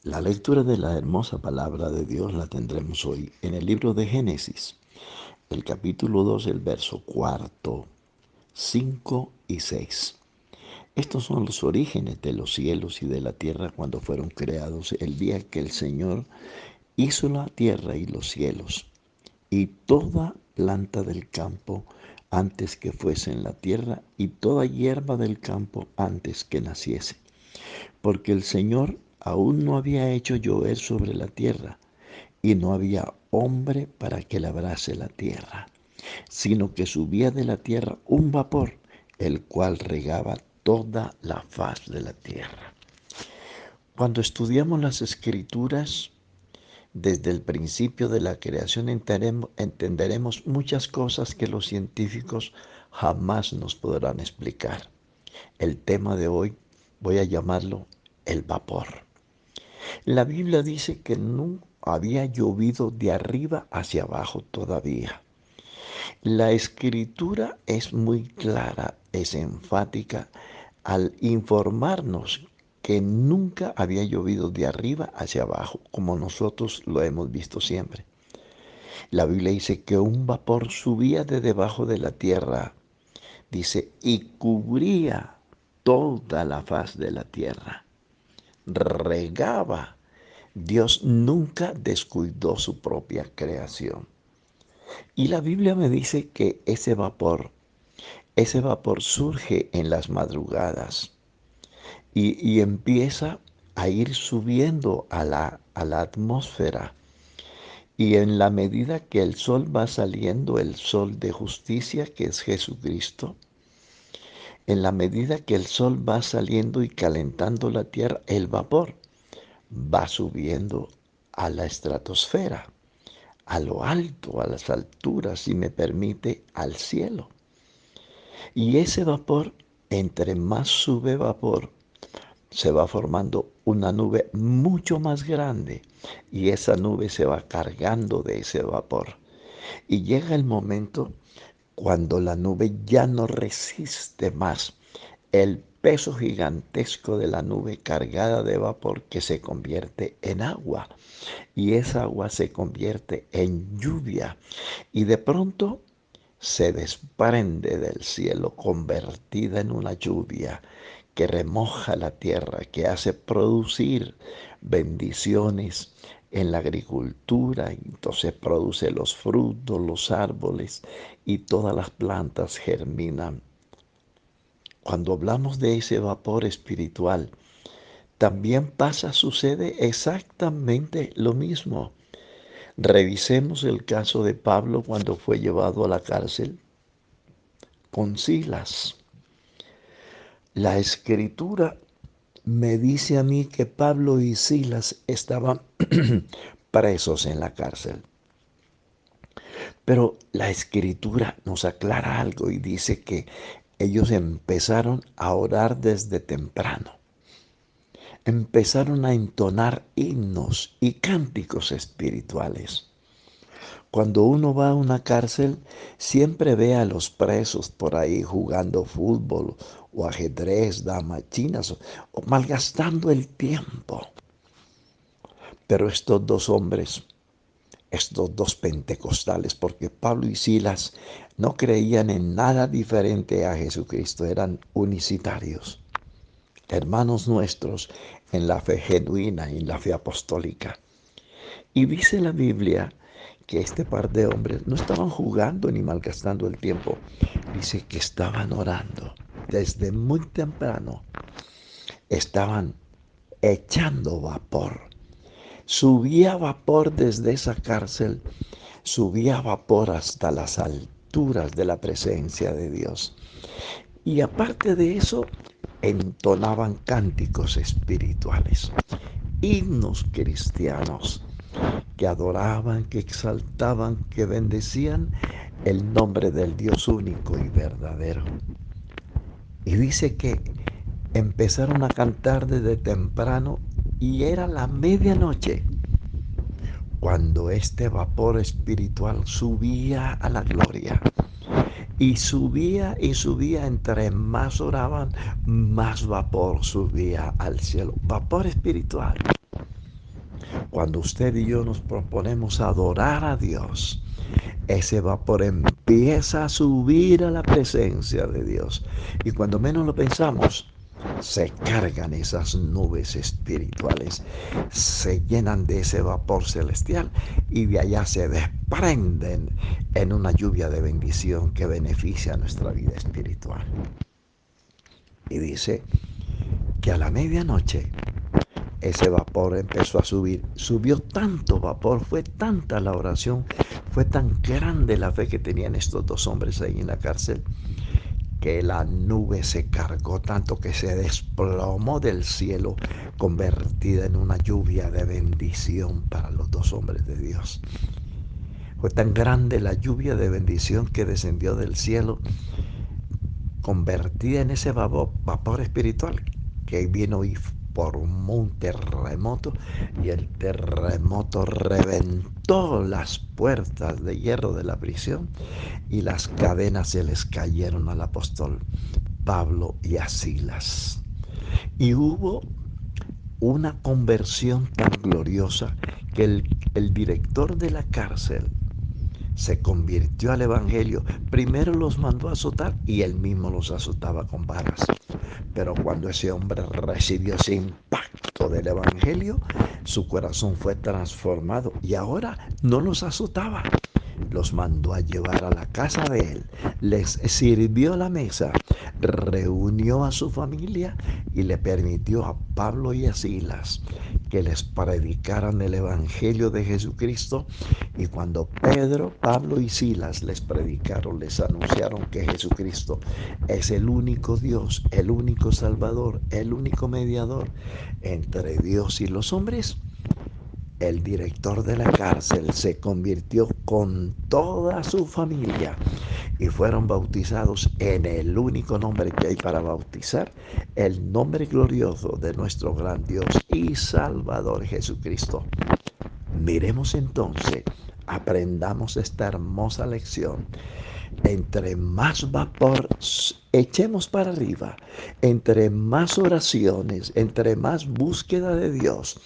La lectura de la hermosa palabra de Dios la tendremos hoy en el libro de Génesis, el capítulo 2, el verso cuarto, 5 y 6. Estos son los orígenes de los cielos y de la tierra cuando fueron creados el día que el Señor hizo la tierra y los cielos y toda planta del campo antes que fuese en la tierra y toda hierba del campo antes que naciese. Porque el Señor aún no había hecho llover sobre la tierra, y no había hombre para que labrase la tierra, sino que subía de la tierra un vapor, el cual regaba toda la faz de la tierra. Cuando estudiamos las Escrituras, desde el principio de la creación entenderemos muchas cosas que los científicos jamás nos podrán explicar. El tema de hoy voy a llamarlo el vapor. La Biblia dice que no había llovido de arriba hacia abajo todavía. La escritura es muy clara, es enfática al informarnos que nunca había llovido de arriba hacia abajo, como nosotros lo hemos visto siempre. La Biblia dice que un vapor subía de debajo de la tierra, dice, y cubría toda la faz de la tierra. Regaba. Dios nunca descuidó su propia creación. Y la Biblia me dice que ese vapor surge en las madrugadas y empieza a ir subiendo a la atmósfera. Y en la medida que el sol va saliendo, el sol de justicia, que es Jesucristo, en la medida que el sol va saliendo y calentando la tierra, el vapor va subiendo a la estratosfera, a lo alto, a las alturas, si me permite, al cielo. Y ese vapor, entre más sube vapor, se va formando una nube mucho más grande y esa nube se va cargando de ese vapor. Y llega el momento cuando la nube ya no resiste más el peso gigantesco de la nube cargada de vapor que se convierte en agua. Y esa agua se convierte en lluvia. Y de pronto se desprende del cielo convertida en una lluvia que remoja la tierra, que hace producir bendiciones en la agricultura, y entonces produce los frutos, los árboles y todas las plantas germinan. Cuando hablamos de ese vapor espiritual, también sucede exactamente lo mismo. Revisemos el caso de Pablo cuando fue llevado a la cárcel con Silas. La escritura me dice a mí que Pablo y Silas estaban presos en la cárcel. Pero la escritura nos aclara algo y dice que ellos empezaron a orar desde temprano. Empezaron a entonar himnos y cánticos espirituales. Cuando uno va a una cárcel, siempre ve a los presos por ahí jugando fútbol o ajedrez, damas chinas o malgastando el tiempo. Pero estos dos hombres, estos dos pentecostales, porque Pablo y Silas no creían en nada diferente a Jesucristo, eran unicitarios, hermanos nuestros en la fe genuina y en la fe apostólica. Y dice la Biblia que este par de hombres no estaban jugando ni malgastando el tiempo. Dice que estaban orando. Desde muy temprano estaban echando vapor. Subía vapor desde esa cárcel. Subía vapor hasta las alturas de la presencia de Dios. Y aparte de eso, entonaban cánticos espirituales, himnos cristianos que adoraban, que exaltaban, que bendecían el nombre del Dios único y verdadero. Y dice que empezaron a cantar desde temprano y era la medianoche cuando este vapor espiritual subía a la gloria. Y subía, entre más oraban, más vapor subía al cielo. Vapor espiritual. Cuando usted y yo nos proponemos adorar a Dios, ese vapor empieza a subir a la presencia de Dios. Y cuando menos lo pensamos, se cargan esas nubes espirituales, se llenan de ese vapor celestial y de allá se desprenden en una lluvia de bendición que beneficia nuestra vida espiritual. Y dice que a la medianoche ese vapor empezó a subir. Subió tanto vapor, fue tanta la oración, fue tan grande la fe que tenían estos dos hombres ahí en la cárcel, que la nube se cargó tanto que se desplomó del cielo, convertida en una lluvia de bendición para los dos hombres de Dios. Fue tan grande la lluvia de bendición que descendió del cielo, convertida en ese vapor espiritual, que vino y formó un terremoto, y el terremoto reventó las puertas de hierro de la prisión y las cadenas se les cayeron al apóstol Pablo y a Silas. Y hubo una conversión tan gloriosa que el director de la cárcel se convirtió al evangelio. Primero los mandó a azotar y él mismo los azotaba con varas. Pero cuando ese hombre recibió ese impacto del evangelio, su corazón fue transformado y ahora no los azotaba. Los mandó a llevar a la casa de él, les sirvió la mesa, reunió a su familia y le permitió a Pablo y a Silas que les predicaran el Evangelio de Jesucristo. Y cuando Pedro, Pablo y Silas les predicaron, les anunciaron que Jesucristo es el único Dios, el único Salvador, el único mediador entre Dios y los hombres, el director de la cárcel se convirtió con toda su familia y fueron bautizados en el único nombre que hay para bautizar, el nombre glorioso de nuestro gran Dios y Salvador Jesucristo. Miremos entonces, aprendamos esta hermosa lección. Entre más vapor echemos para arriba, entre más oraciones, entre más búsqueda de Dios,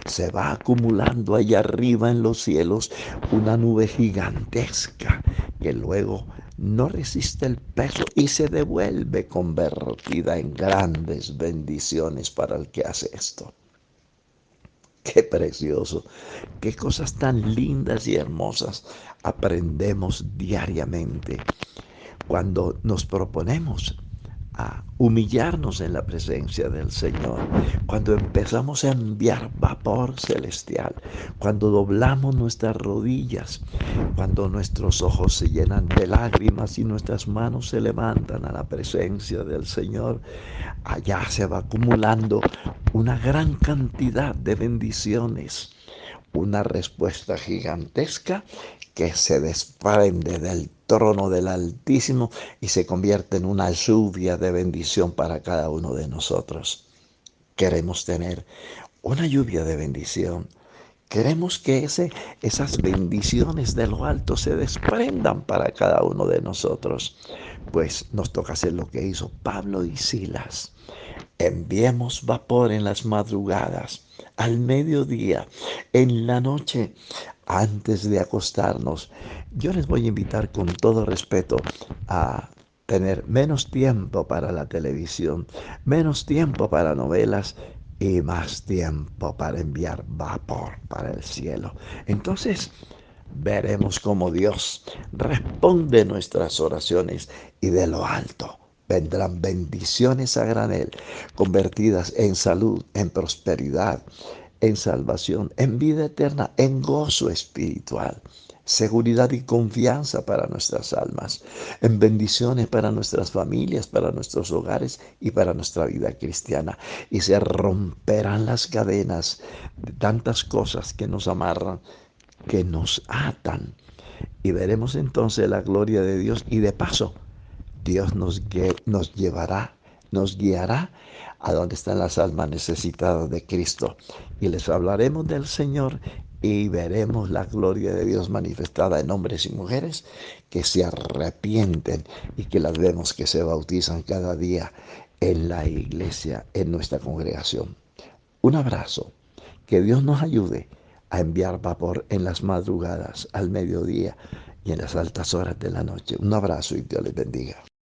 se va acumulando allá arriba en los cielos una nube gigantesca que luego no resiste el peso y se devuelve convertida en grandes bendiciones para el que hace esto. Qué precioso, qué cosas tan lindas y hermosas aprendemos diariamente cuando nos proponemos a humillarnos en la presencia del Señor, cuando empezamos a enviar vapor celestial, cuando doblamos nuestras rodillas, cuando nuestros ojos se llenan de lágrimas y nuestras manos se levantan a la presencia del Señor, allá se va acumulando una gran cantidad de bendiciones, una respuesta gigantesca que se desprende del trono del Altísimo y se convierte en una lluvia de bendición para cada uno de nosotros. Queremos tener una lluvia de bendición. Queremos que esas bendiciones de lo alto se desprendan para cada uno de nosotros. Pues nos toca hacer lo que hizo Pablo y Silas. Enviemos vapor en las madrugadas, al mediodía, en la noche, antes de acostarnos. Yo les voy a invitar con todo respeto a tener menos tiempo para la televisión, menos tiempo para novelas y más tiempo para enviar vapor para el cielo. Entonces, veremos cómo Dios responde nuestras oraciones y de lo alto vendrán bendiciones a granel, convertidas en salud, en prosperidad, en salvación, en vida eterna, en gozo espiritual, seguridad y confianza para nuestras almas, en bendiciones para nuestras familias, para nuestros hogares y para nuestra vida cristiana. Y se romperán las cadenas de tantas cosas que nos amarran, que nos atan. Y veremos entonces la gloria de Dios y de paso Dios nos llevará, nos guiará a donde están las almas necesitadas de Cristo. Y les hablaremos del Señor y veremos la gloria de Dios manifestada en hombres y mujeres que se arrepienten y que las vemos que se bautizan cada día en la iglesia, en nuestra congregación. Un abrazo. Que Dios nos ayude a enviar vapor en las madrugadas, al mediodía y en las altas horas de la noche. Un abrazo y Dios les bendiga.